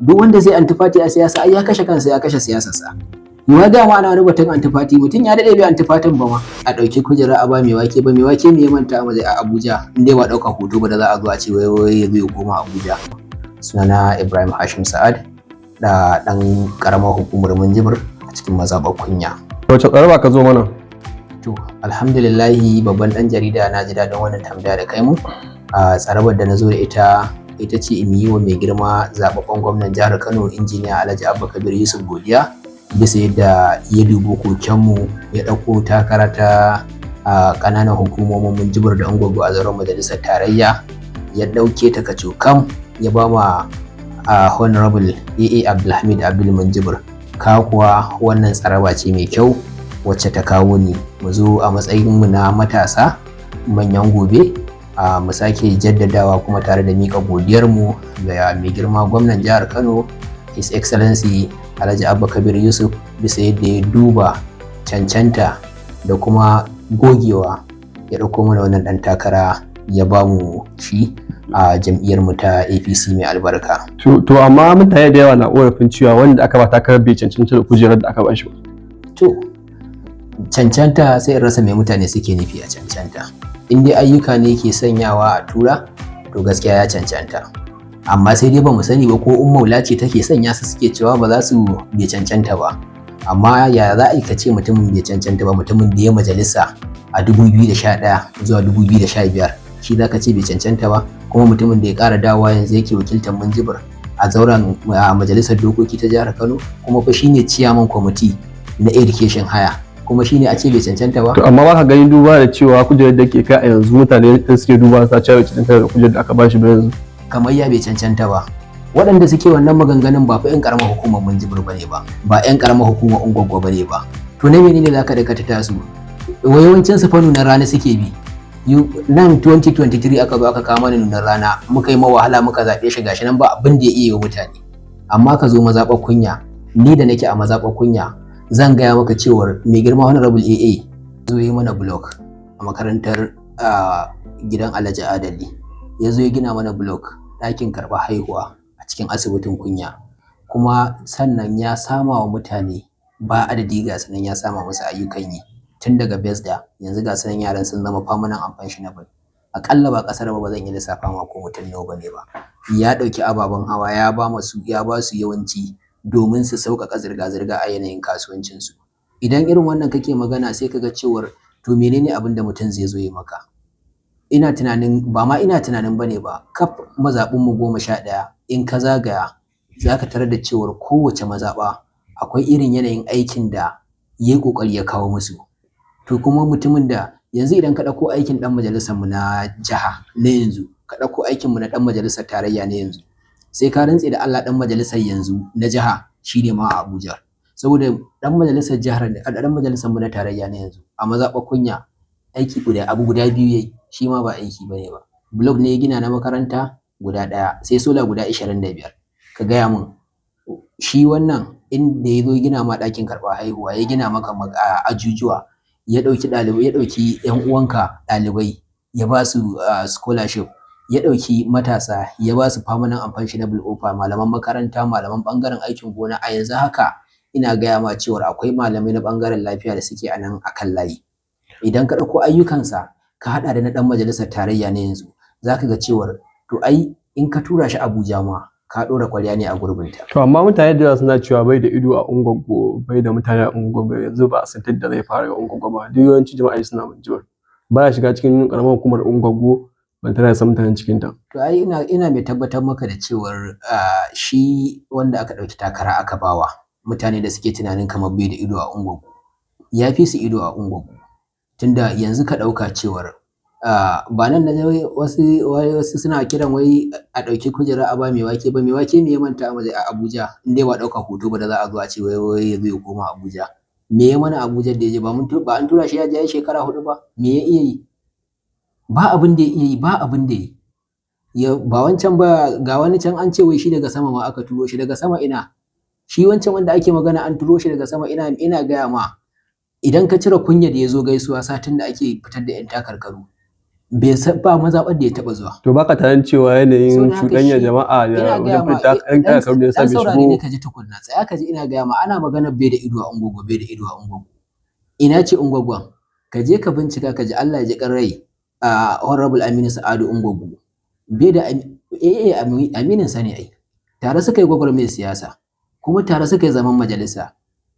duk wanda zai antifati a siyasa ai ya kashe kansa, ya kashe siyasarsa. Yiwa dama ana wani batun antifati, mutum ya daɗe bai antifatin ba ma. A ɗauki kujera a ba mai wake ba, mai wake me ya manta a Abuja, in dai ba ɗaukar hoto ba da za a zo a ce wai ya zo ya koma Abuja. Sunana Ibrahim Hashim Sa'ad, da ɗan ƙaramar hukumar Minjibir a cikin mazaɓar Kunya. Wace tsaraba ka zo mana? To, alhamdulillahi babban ɗan jarida, na ji daɗin wannan tambaya da kai mu. Tsarabar da na zo da ita ce in yi wa mai girma zaɓaɓɓen gwamnan jihar Kano, injiniya Alhaji Abba Kabir Yusuf godiya bisa yadda ya dubi kokenmu, ya ɗauko takara ta ƙananan hukumomin Minjibir da Ungwaggo a zauren majalisar tarayya, ya ɗauke ta kacokam ya ba ma Honorable AA Abdulhamid Abdul Minjibir. Ka kuwa wannan tsaraba ce mai kyau wacce ta kawo ni mu zo a matsayinmu na matasa manyan gobe, mu sake jaddadawa kuma tare da miƙa godiyarmu ga mai girma gwamnan jihar Kano, His Excellency Alhaji Abba Kabir Yusuf, bisa yadda ya duba cancanta da kuma gogewa ya ɗauko mana wannan ɗan takara ya ba mu shi a jam'iyyarmu ta APC mai albarka. To amma mutane da yawa na ƙorafin cewa wanda aka ba takarar bai cancanta da kujerar da aka ba shi ba. To, cancanta sai in rasa mai mutane suke nufi a cancanta. In dai ayyuka ne ke sanyawa a tura, to gaskiya ya cancanta. Amma sai dai ba mu sani ba ko maula ce take sanya su suke cewa ba za su bai cancanta ba. Amma ya za a ce mutumin bai cancanta ba, mutumin da ya majalisa a 2011 zuwa 2015 shi za ka ce bai cancanta ba, kuma mutumin da ya ƙara dawowa yanzu yake wakiltar Minjibir a zauren majalisar dokoki ta jihar Kano, kuma fa shine chairman committee na education haya, kuma shine a ce bai cancanta ba. To amma ba ka gani duba da cewa kujerar da ke kai a yanzu mutane da suke duba sa cewa cancanta da kujerar da aka ba shi ba yanzu. Kamar ya bai cancanta ba. Waɗanda suke wannan maganganun ba fa 'yan ƙaramar hukumar Minjibir bane ba, ba 'yan ƙaramar hukumar Ungwaggo bane ba. To na menene zaka dakata tasu? Yawancin su fa nunar rana suke bi. Nan 2023 aka zo aka kawo mana nunar rana, muka yi mawahala muka zaɓe shi, gashi nan ba abin da ya iya wa mutane. Amma ka zo mazaɓar Kunya, ni da nake a mazaɓar Kunya zan gaya maka cewar mai girma Honorable AA zo yi mana block a makarantar gidan Alhaji Adali, ya zo ya gina mana block ɗakin karɓar haihuwa a cikin asibitin Kunya, kuma sannan ya sama wa mutane ba adadi, ga sanan ya sama musu ayyukan yi tun daga BESDA, yanzu ga sanan yaran sun zama permanent and pensionable. Aƙalla ba ƙasar ba zan yi lissafa ma ko mutum nawa bane ba. Ya ɗauki ababen hawa ya ba su yawanci domin su sauƙaƙa zirga-zirga a yanayin kasuwancinsu. Idan irin wannan kake magana sai kaga cewar to menene abin da mutum zai zo ya maka? Ina tunanin bane ba, kaf mazaɓinmu 11 in ka zagaya za ka tarar da cewar kowace mazaɓa akwai irin yanayin aikin da ya yi ƙoƙari ya kawo musu. To kuma mutumin da yanzu idan ka ɗauko aikin ɗan majalisarmu na jiha na yanzu, ka ɗauko aikinmu na ɗan majalisar tarayya na yanzu, sai ka rantse da Allah ɗan majalisar yanzu na jiha shine ma a Abuja. Saboda ɗan majalisarmu na tarayya na yanzu a mazaɓar Kunya abu guda biyu yayi, shi ma ba aiki bane ba. Blok ne ya gina na makaranta guda ɗaya, sai sola guda 25. Ka gaya min shi wannan inda ya zo gina ma ɗakin karɓar haihuwa, ya gina maka ajujuwa, ya ɗauki ɗalibai, ya ɗauki 'yan uwanka ɗalibai ya ba su scholarship, ya ɗauki matasa ya ba su permanent and pensionable offer, malaman makaranta, malaman ɓangaren aikin gona. A yanzu haka ina gaya ma cewar akwai malamai na ɓangaren lafiya da suke a nan akan layi. Idan ka ɗauko ayyukansa ka haɗa da na ɗan majalisar tarayya na yanzu, za ka ga cewar to ai in ka tura shi Abuja ma ka ɗora ƙwarya ne a gurbinta. To amma mutane da yawa suna cewa bai da ido a Ungwaggo, bai da mutane a Ungwaggo, yanzu ba a san da zai fara ga Ungwaggo ba. Duk yawancin jama'a suna Minjibir, ba ya shiga cikin ƙaramar hukumar Ungwaggo, ban tana san mutanen cikin ta. To ai ina mai tabbatar maka da cewar shi wanda aka ɗauki takara aka bawa mutane da suke tunanin kamar bai da ido a Ungwaggo, ya fi su ido a Ungwaggo. Tunda yanzu ka ɗauka cewar ba nan da wasu suna kiran wai a ɗauki kujera a ba mai wake ba, mai wake me ya manta a Abuja, in dai ba ɗauka hoto ba da za a zo a ce wai ya zo ya koma Abuja. Me ya mana Abuja da ya je, ba an tura shi ya je shekara 4 ba? Me ya iya yi? Ba abin da ya iya yi, ba abin da ya ba wancan ba. Ga wani can an ce wai shi daga sama ma aka turo shi. Daga sama ina? Shi wancan wanda ake magana an turo shi daga sama, ina gaya ma, idan ka cire Kunya da ya zo gaisuwa satin da ake fitar da 'yan takarkaru, ba mazaɓar da ya taɓa zuwa. To baka tunanin cewa yanayin Saboda haka cuɗanyar shi jama'a da ina gaya wajen ma fita ƴan takarkaru da yasa ɗan bai saurare ne shigo. ka ji tukunna, tsaya ka ji ina gaya ma ana maganar bai da ido a Ungwaggo, bai da ido a Ungwaggo. Ina ce Ungwaggon? Ka je ka bincika ka ji Allah ya ji ƙan rai a Honorable Aminu Sa'adu Ungwaggo. Bai da aminin sa ne ai. Tare suka yi gwagwarmayar siyasa, kuma tare suka yi zaman majalisa.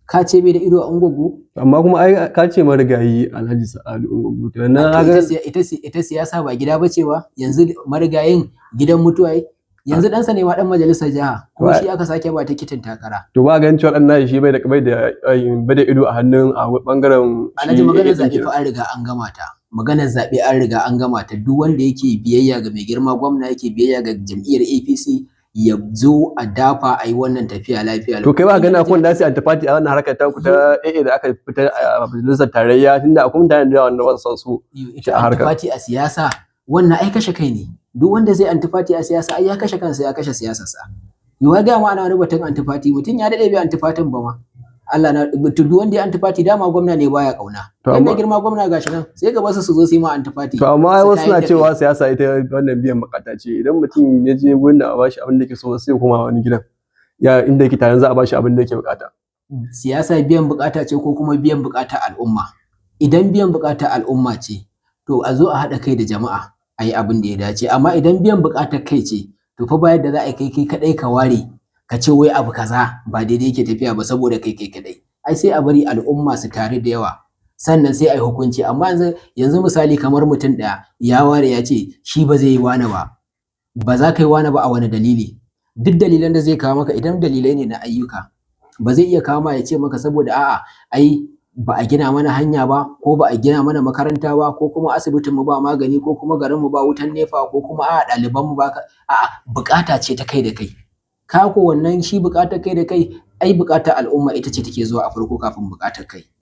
Ka ce bai da ido a Ungwaggo? Amma kuma ai ka ce marigayi Alhaji Sa'adu Ungwaggo. To nan To haka ita siyasa ba gida bace ba, yanzu marigayin gidan mutuwa yi. Yanzu ɗansa ne ma ɗan majalisar jiha, kuma shi aka sake ba tikitin takara. to ba ganin cewa ɗan nashi shi bai da ido a hannun a ɓangaren Alhaji maganar zaɓe fa an riga an gama ta. Maganar zaɓe an riga an gama ta. Duk wanda yake biyayya ga mai girma gwamna yake biyayya ga jam'iyyar APC ya zo a dafa a yi wannan tafiya lafiya. To kai ba ganin akwai wanda za su yi antifati a wannan harkar ta ta AA da aka fitar a majalisar tarayya, tunda akwai mutane da yawa wanda ba su so ita antifati a siyasa wannan ai kashe kai ne. Duk wanda zai antifati a siyasa ai ya kashe kansa, ya kashe siyasarsa. Yiwa ga ma ana wani batun antifati, mutum ya daɗe bai antifatin ba ma. Allah na duk wanda ya antifati dama gwamna ne baya kauna. Dan mai girma gwamna gashi nan sai ga wasu su zo su yi ma antifati. To amma wasu suna cewa siyasa ita wannan biyan bukata ce. Idan mutum ya je gurin da a bashi abin da yake so sai kuma wani gidan. Ya inda yake tare za a bashi abin da yake bukata. Siyasa biyan bukata ce ko kuma biyan bukata al'umma. Idan biyan bukata al'umma ce, to a zo a haɗa kai da jama'a a yi abin da ya dace. Amma idan biyan bukatar kai ce, to fa ba yadda za a kai kaɗai ka ware ka ce wai abu kaza ba daidai yake tafiya ba saboda kai kaɗai. Ai sai a bari al'umma su tare da yawa, sannan sai a yi hukunci. Amma yanzu misali kamar mutum ɗaya ya ware ya ce shi ba zai yi wani ba. Ba za ka yi wani ba a wani dalili. Duk dalilan da zai kawo maka idan dalilai ne na ayyuka, ba zai iya kawo ma ya ce maka saboda a'a ai ba a gina mana hanya ba, ko ba a gina mana makaranta ba, ko kuma asibitin mu ba magani, ko kuma garin mu ba wutan nefa, ko kuma a'a ɗaliban mu ba a'a bukata ce ta kai da kai. Ka ko wannan shi bukatar kai da kai ai bukatar al'umma ita ce take zuwa a farko kafin bukatar kai.